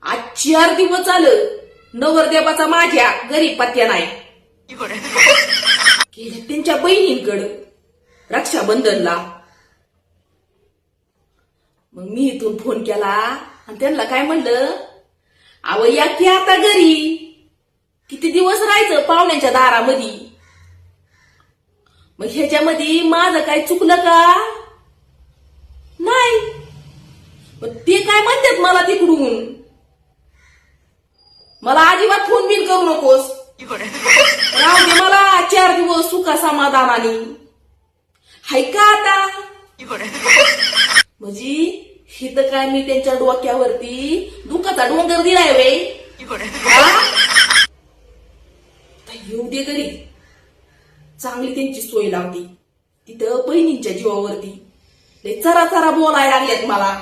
आज 4 दिवस झालं नवरदेवाचा माझ्या घरी पत्या नाही. गेल्या त्यांच्या बहिणींकडं रक्षाबंधनला. मग मी इथून फोन केला आणि त्यांना काय म्हणलं, अव या की आता घरी, किती दिवस राहायचं पाहुण्यांच्या दारामध्ये. मग ह्याच्यामध्ये माझं काय चुकलं का नाही. मग ते काय म्हणतात मला तिकडून, मला अजिबात फोन बिन करू नकोस, राहू दे मला 4 दिवस सुखा समाधानाने. हाय का आता म्हणजे हिथं काय मी त्यांच्या डोक्यावरती दुःखाचा डोंगर दिलाय वे. येऊ दे घरी, चांगली त्यांची सोय लावती. तिथं बहिणींच्या जीवावरती लय चरा चरा बोलायला लागल्यात मला.